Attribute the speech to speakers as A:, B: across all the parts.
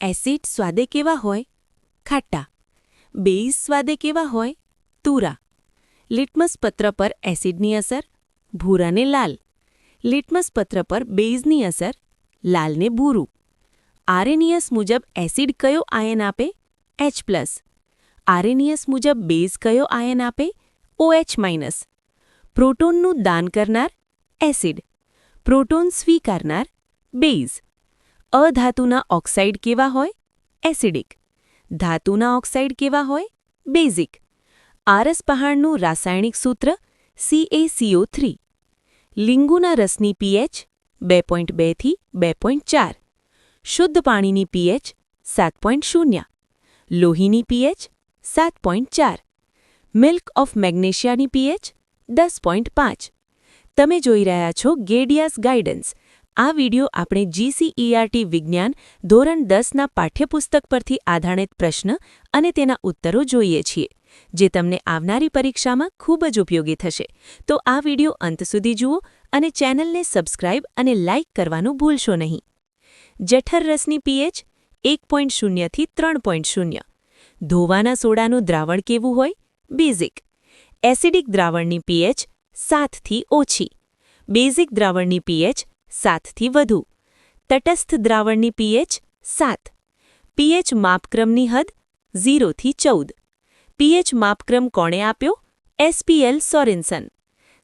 A: Acid સ્વાદે કેવા હોય? ખાટા. બેઝ સ્વાદે કેવા હોય? તુરા. લિટમસ પત્ર પર એસિડની અસર? ભૂરાને લાલ. લિટમસ પત્ર પર બેઝની અસર? લાલને ભૂરું. આરેનિયસ મુજબ એસિડ કયો આયન આપે? H+. આરેનિયસ મુજબ બેઝ કયો આયન આપે? OH-. પ્રોટોનનું દાન કરનાર? એસિડ. પ્રોટોન સ્વીકારનાર? બેઝ. અધાતુના ઓક્સાઇડ કેવા હોય? એસિડિક. ધાતુના ઓક્સાઇડ કેવા હોય? બેઝિક. આરસ પહાડનું રાસાયણિક સૂત્ર? CaCO3. લીંબુના રસની pH 2.2 થી 2.4. શુદ્ધ પાણીની pH 7.0. લોહીની pH 7.4. મિલ્ક ઓફ મેગ્નેશિયાની pH 10.5. તમે જોઈ રહ્યા છો ગેડિયાઝ ગાઇડન્સ. આ વિડિયો આપણે GCERT વિજ્ઞાન ધોરણ 10ના પાઠ્યપુસ્તક પરથી આધારિત પ્રશ્ન અને તેના ઉત્તરો જોઈએ છીએ, જે તમને આવનારી પરીક્ષામાં ખૂબ જ ઉપયોગી થશે. તો આ વિડિયો અંત સુધી જુઓ અને ચેનલને સબસ્ક્રાઇબ અને લાઇક કરવાનું ભૂલશો નહીં. જઠર રસની pH 1.0 થી 3.0. ધોવાના સોડાનું દ્રાવણ કેવું હોય? બેઝિક. એસિડિક દ્રાવણની pH 7 થી ઓછી. બેઝિક દ્રાવણની pH 7 થી વધુ. તટસ્થ દ્રાવણની pH 7. pH માપક્રમની હદ 0 થી 14. pH માપક્રમ કોણે આપ્યો? SPL સોરેન્સન.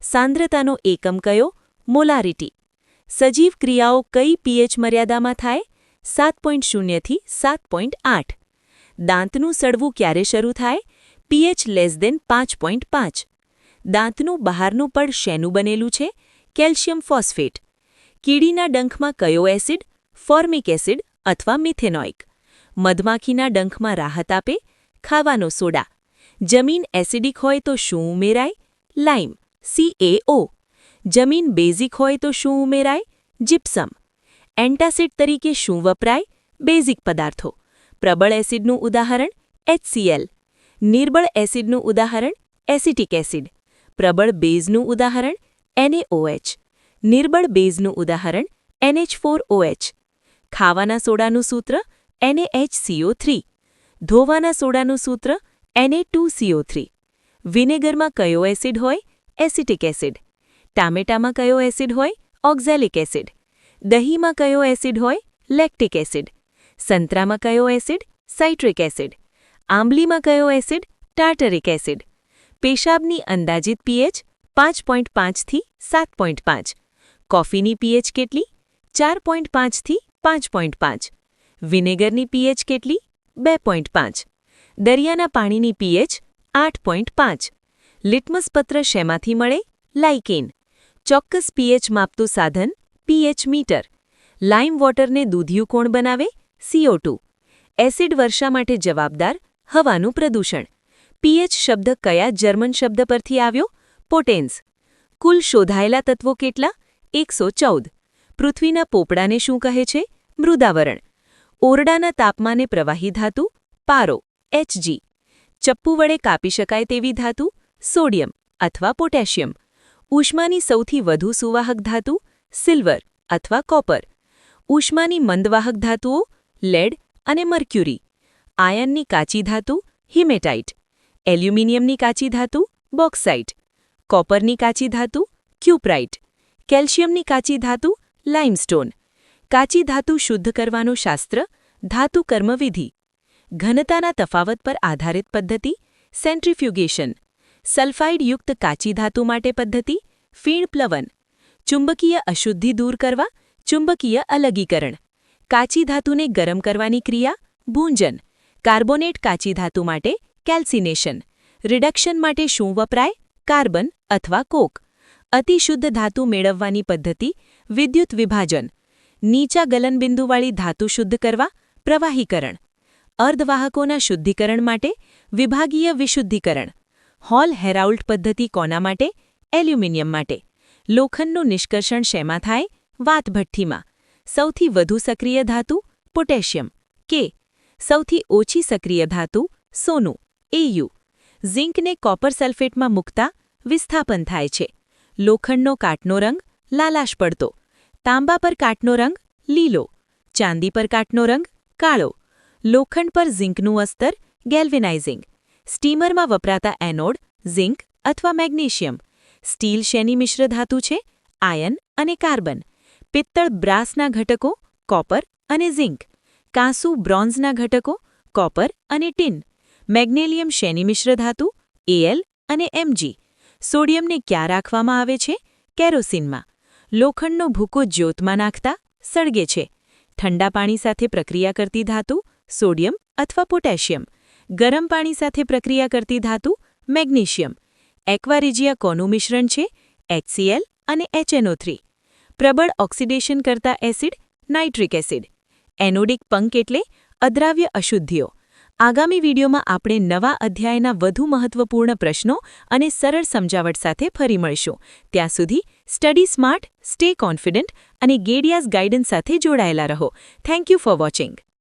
A: સાંદ્રતાનો એકમ કયો? મોલારિટી. સજીવ ક્રિયાઓ કઈ pH મર્યાદામાં થાય? 7.0 થી 7.8. દાંતનું સડવું ક્યારે શરૂ થાય? pH <5.5. દાંતનું બહારનું પડ શેનું બનેલું છે? Calcium phosphate. કીડીના ડંખમાં કયો એસિડ? ફોર્મિક એસિડ અથવા મિથેનોઇક. મધમાખીના ડંખમાં રાહત આપે? ખાવાનો સોડા. જમીન એસિડિક હોય તો શું ઉમેરાય? લાઇમ CaO. જમીન બેઝિક હોય તો શું ઉમેરાય? જીપ્સમ. એન્ટાસિડ તરીકે શું વપરાય? બેઝિક પદાર્થો. પ્રબળ એસિડનું ઉદાહરણ? HCl. નિર્બળ એસિડનું ઉદાહરણ? Acetic acid. પ્રબળ બેઝનું ઉદાહરણ? NaOH. નિર્બળ બેઝનું ઉદાહરણ? NH4OH. ખાવાના સોડાનું સૂત્ર? NaHCO3. ધોવાના સોડાનું સૂત્ર? Na2CO3. વિનેગરમાં કયો એસિડ હોય? Acetic acid. ટામેટામાં કયો એસિડ હોય? Oxalic acid. દહીંમાં કયો એસિડ હોય? Lactic acid. સંતરામાં કયો એસિડ? Citric acid. આંબલીમાં કયો એસિડ? Tartaric acid. પેશાબની અંદાજિત pH 5.5 થી 7.5. કોફીની pH કેટલી? 4.5 થી 5.5. વિનેગરની pH કેટલી? 2.5. દરિયાના પાણીની pH 8.5. લિટમસ પત્ર શેમાંથી મળે? લાઇકેન. ચોક્કસ pH માપતું સાધન? pH metre. લાઇમ વોટરને દૂધિયું કોણ બનાવે? CO2. એસિડ વર્ષા માટે જવાબદાર? હવાનું પ્રદૂષણ. pH શબ્દ કયા જર્મન શબ્દ પરથી આવ્યો? પોટેન્સ. કુલ શોધાયેલા તત્વો કેટલા? 114. પૃથ્વીના પોપડાને શું કહે છે? મૃદાવરણ. ઓરડાના તાપમાને પ્રવાહી ધાતુ? પારો Hg. ચપ્પુ વડે કાપી શકાય તેવી ધાતુ? સોડિયમ અથવા પોટેશિયમ. ઉષ્માની સૌથી વધુ સુવાહક ધાતુ? સિલ્વર અથવા કોપર. ઉષ્માની મંદવાહક ધાતુઓ? લેડ અને મર્ક્યુરી. આયનની કાચી ધાતુ? હિમેટાઇટ. એલ્યુમિનિયમની કાચી ધાતુ? બોક્સાઇટ. કોપરની કાચી ધાતુ? ક્યુપ્રાઇટ. કેલ્શિયમની કાચી ધાતુ? લાઇમસ્ટોન. કાચી ધાતુ શુદ્ધ કરવાનું શાસ્ત્ર? ધાતુ કર્મવિધિ. ઘનતાના તફાવત પર આધારિત પદ્ધતિ? સેન્ટ્રીફ્યુગેશન. સલ્ફાઇડયુક્ત કાચી ધાતુ માટે પદ્ધતિ? ફીણ પ્લવન. ચુંબકીય અશુદ્ધિ દૂર કરવા? ચુંબકીય અલગીકરણ. કાચી ધાતુને ગરમ કરવાની ક્રિયા? ભૂંજન. કાર્બોનેટ કાચી ધાતુ માટે? કેલ્સિનેશન. રિડક્શન માટે શું વપરાય? કાર્બન અથવા કોક. અતિશુદ્ધ ધાતુ મેળવવાની પદ્ધતિ? વિદ્યુત વિભાજન. નીચા ગલનબિંદુવાળી ધાતુ શુદ્ધ કરવા? પ્રવાહીકરણ. અર્ધવાહકોના શુદ્ધિકરણ માટે? વિભાગીય વિશુદ્ધિકરણ. હોલ હેરાઉલ્ટ પદ્ધતિ કોના માટે? એલ્યુમિનિયમ માટે. લોખંડનું નિષ્કર્ષણ શેમાં થાય? વાતભઠ્ઠીમાં. સૌથી વધુ સક્રિય ધાતુ? Potassium K. સૌથી ઓછી સક્રિય ધાતુ? સોનું Au. ઝિંકને કોપર સલ્ફેટમાં મૂકતા વિસ્થાપન થાય છે. લોખંડનો કાટનો રંગ? લાલાશ પડતો. તાંબા પર કાટનો રંગ? લીલો. ચાંદી પર કાટનો રંગ? કાળો. લોખંડ પર ઝિંકનું અસ્તર ગેલ્વેનાઇઝિંગ. સ્ટીમરમાં વપરાતા એનોડ ઝિંક અથવા મેગ્નેશિયમ. સ્ટીલ શેની મિશ્ર ધાતુ છે? આયન અને કાર્બન. પિત્તળ બ્રાસના ઘટકો કોપર અને ઝિંક. કાંસુ બ્રોન્ઝના ઘટકો કોપર અને ટીન. મેગ્નેલિયમ શેની મિશ્ર ધાતુ? Al અને Mg. સોડિયમને ક્યાં રાખવામાં આવે છે? કેરોસીનમાં. લોખંડનો ભૂકો જ્યોતમાં નાખતા સળગે છે. ઠંડા પાણી સાથે પ્રક્રિયા કરતી ધાતુ સોડિયમ અથવા પોટેશિયમ. ગરમ પાણી સાથે પ્રક્રિયા કરતી ધાતુ મેગ્નેશિયમ. એક્વા રેજિયા કોનું મિશ્રણ છે? HCl અને HNO3. પ્રબળ ઓક્સિડેશન કરતા એસિડ નાઇટ્રિક એસિડ. એનોડિક પંક એટલે અદ્રાવ્ય અશુદ્ધિઓ. આગામી વિડીયોમાં આપણે નવા અધ્યાયના વધુ મહત્વપૂર્ણ પ્રશ્નો અને સરળ સમજાવટ સાથે ફરી મળશું. ત્યાં સુધી સ્ટડી સ્માર્ટ, સ્ટે કોન્ફિડન્ટ અને ગેડિયાઝ ગાઇડન્સ સાથે જોડાયેલા રહો. Thank you for watching.